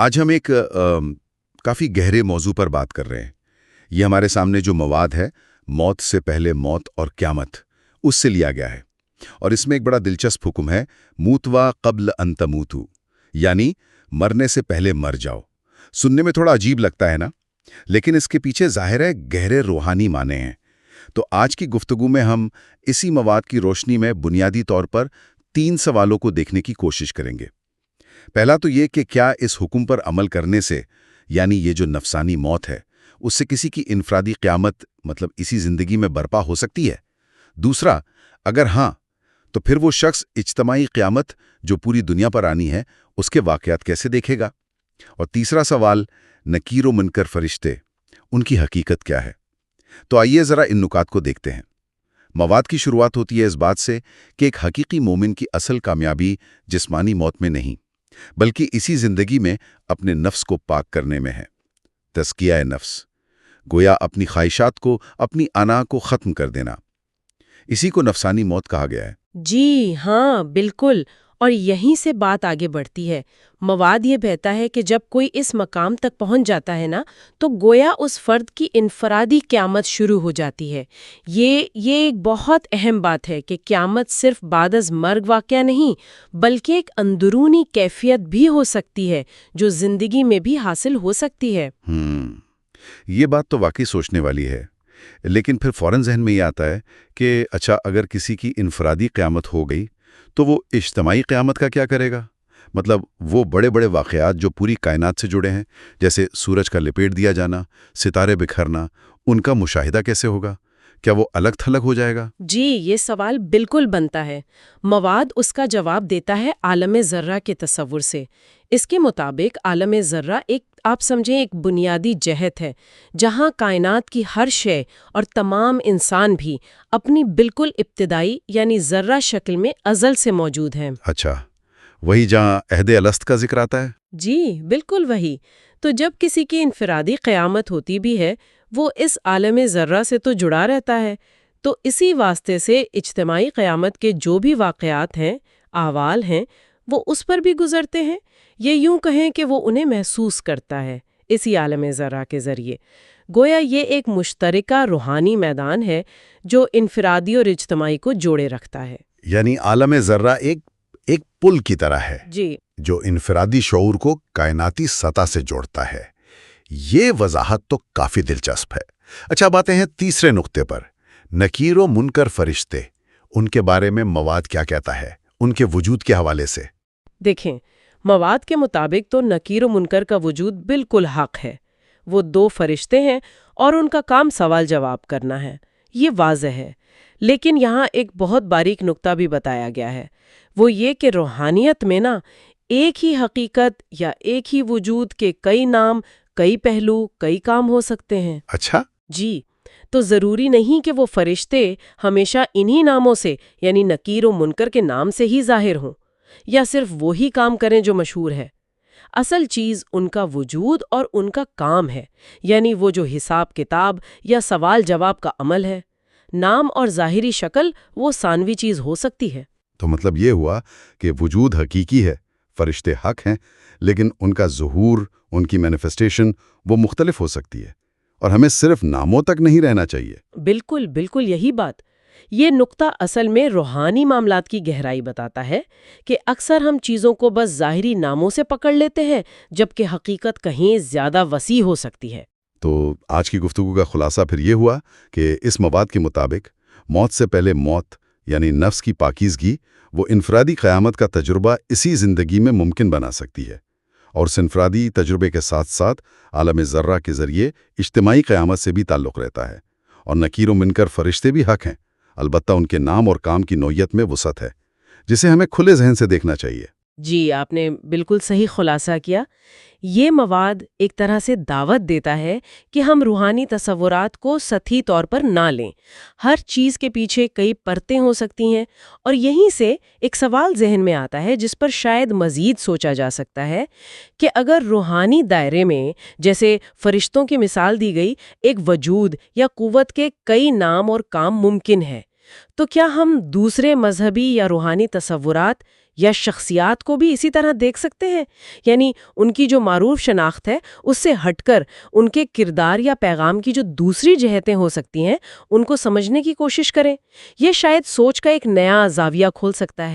آج ہم ایک کافی گہرے موضوع پر بات کر رہے ہیں۔ یہ ہمارے سامنے جو مواد ہے، موت سے پہلے موت اور قیامت، اس سے لیا گیا ہے۔ اور اس میں ایک بڑا دلچسپ حکم ہے، موتوا قبل ان تموتو، یعنی مرنے سے پہلے مر جاؤ۔ سننے میں تھوڑا عجیب لگتا ہے نا، لیکن اس کے پیچھے ظاہر ہے گہرے روحانی معنی ہیں۔ تو آج کی گفتگو میں ہم اسی مواد کی روشنی میں بنیادی طور پر 3 سوالوں کو دیکھنے کی کوشش کریں گے۔ پہلا تو یہ کہ کیا اس حکم پر عمل کرنے سے، یعنی یہ جو نفسانی موت ہے، اس سے کسی کی انفرادی قیامت مطلب اسی زندگی میں برپا ہو سکتی ہے؟ دوسرا، اگر ہاں، تو پھر وہ شخص اجتماعی قیامت جو پوری دنیا پر آنی ہے، اس کے واقعات کیسے دیکھے گا؟ اور تیسرا سوال، نکیر و منکر فرشتے، ان کی حقیقت کیا ہے؟ تو آئیے ذرا ان نکات کو دیکھتے ہیں۔ مواد کی شروعات ہوتی ہے اس بات سے کہ ایک حقیقی مومن کی اصل کامیابی جسمانی موت میں نہیں، بلکہ اسی زندگی میں اپنے نفس کو پاک کرنے میں ہے۔ تزکیہ نفس، گویا اپنی خواہشات کو، اپنی انا کو ختم کر دینا، اسی کو نفسانی موت کہا گیا ہے۔ جی ہاں، بالکل، اور یہیں سے بات آگے بڑھتی ہے۔ مواد یہ بہتا ہے کہ جب کوئی اس مقام تک پہنچ جاتا ہے نا، تو گویا اس فرد کی انفرادی قیامت شروع ہو جاتی ہے۔ یہ ایک بہت اہم بات ہے کہ قیامت صرف بعد از مرگ واقعہ نہیں، بلکہ ایک اندرونی کیفیت بھی ہو سکتی ہے جو زندگی میں بھی حاصل ہو سکتی ہے۔ یہ بات تو واقعی سوچنے والی ہے، لیکن پھر فوراً ذہن میں یہ آتا ہے کہ اچھا، اگر کسی کی انفرادی قیامت ہو گئی تو وہ اجتماعی قیامت کا کیا کرے گا؟ مطلب وہ بڑے بڑے واقعات جو پوری کائنات سے جڑے ہیں، جیسے سورج کا لپیٹ دیا جانا، ستارے بکھرنا، ان کا مشاہدہ کیسے ہوگا؟ کیا وہ الگ تھلگ ہو جائے گا؟ جی، یہ سوال بالکل بنتا ہے۔ مواد اس کا جواب دیتا ہے عالم ذرہ کے تصور سے۔ اس کے مطابق عالم ذرہ آپ سمجھیں ایک بنیادی جہت ہے، جہاں کائنات کی ہر شے اور تمام انسان بھی اپنی بالکل ابتدائی یعنی ذرہ شکل میں ازل سے موجود ہیں۔ اچھا، وہی جہاں عہد الست کا ذکر آتا ہے؟ جی بالکل وہی۔ تو جب کسی کی انفرادی قیامت ہوتی بھی ہے، وہ اس عالم ذرہ سے تو جڑا رہتا ہے۔ تو اسی واسطے سے اجتماعی قیامت کے جو بھی واقعات ہیں، احوال ہیں، وہ اس پر بھی گزرتے ہیں۔ یہ یوں کہیں کہ وہ انہیں محسوس کرتا ہے اسی عالم ذرہ کے ذریعے۔ گویا یہ ایک مشترکہ روحانی میدان ہے جو انفرادی اور اجتماعی کو جوڑے رکھتا ہے۔ یعنی عالم ذرہ ایک پل کی طرح ہے، جی، جو انفرادی شعور کو کائناتی سطح سے جوڑتا ہے۔ یہ وضاحت تو کافی دلچسپ ہے۔ اچھا، اب آتے ہیں تیسرے نقطے پر، نکیر و منکر فرشتے۔ ان کے بارے میں مواد کیا کہتا ہے، ان کے وجود کے حوالے سے؟ دیکھیں، مواد کے مطابق تو نکیر و منکر کا وجود بالکل حق ہے۔ وہ 2 فرشتے ہیں اور ان کا کام سوال جواب کرنا ہے، یہ واضح ہے۔ لیکن یہاں ایک بہت باریک نقطہ بھی بتایا گیا ہے، وہ یہ کہ روحانیت میں نا ایک ہی حقیقت یا ایک ہی وجود کے کئی نام، کئی پہلو، کئی کام ہو سکتے ہیں۔ اچھا، جی، تو ضروری نہیں کہ وہ فرشتے ہمیشہ انہی ناموں سے یعنی نکیر و منکر کے نام سے ہی ظاہر ہوں، یا صرف وہی کام کریں جو مشہور ہے۔ اصل چیز ان کا وجود اور ان کا کام ہے، یعنی وہ جو حساب کتاب یا سوال جواب کا عمل ہے۔ نام اور ظاہری شکل وہ ثانوی چیز ہو سکتی ہے۔ تو مطلب یہ ہوا کہ وجود حقیقی ہے، فرشتے حق ہیں، لیکن ان کا ظہور، ان کی مینیفیسٹیشن وہ مختلف ہو سکتی ہے، اور ہمیں صرف ناموں تک نہیں رہنا چاہیے۔ بالکل بالکل یہی بات۔ یہ نقطہ اصل میں روحانی معاملات کی گہرائی بتاتا ہے کہ اکثر ہم چیزوں کو بس ظاہری ناموں سے پکڑ لیتے ہیں، جبکہ حقیقت کہیں زیادہ وسیع ہو سکتی ہے۔ تو آج کی گفتگو کا خلاصہ پھر یہ ہوا کہ اس مواد کے مطابق موت سے پہلے موت، یعنی نفس کی پاکیزگی، وہ انفرادی قیامت کا تجربہ اسی زندگی میں ممکن بنا سکتی ہے، اور اس انفرادی تجربے کے ساتھ ساتھ عالم ذرہ کے ذریعے اجتماعی قیامت سے بھی تعلق رہتا ہے۔ اور نکیر و منکر فرشتے بھی حق ہیں، البتہ ان کے نام اور کام کی نوعیت میں وسعت ہے، جسے ہمیں کھلے ذہن سے دیکھنا چاہیے۔ جی، آپ نے بالکل صحیح خلاصہ کیا۔ یہ مواد ایک طرح سے دعوت دیتا ہے کہ ہم روحانی تصورات کو سطحی طور پر نہ لیں۔ ہر چیز کے پیچھے کئی پرتیں ہو سکتی ہیں، اور یہیں سے ایک سوال ذہن میں آتا ہے جس پر شاید مزید سوچا جا سکتا ہے کہ اگر روحانی دائرے میں، جیسے فرشتوں کی مثال دی گئی، ایک وجود یا قوت کے کئی نام اور کام ممکن ہے، تو کیا ہم دوسرے مذہبی یا روحانی تصورات یا شخصیات کو بھی اسی طرح دیکھ سکتے ہیں؟ یعنی ان کی جو معروف شناخت ہے اس سے ہٹ کر ان کے کردار یا پیغام کی جو دوسری جہتیں ہو سکتی ہیں ان کو سمجھنے کی کوشش کریں۔ یہ شاید سوچ کا ایک نیا زاویہ کھول سکتا ہے۔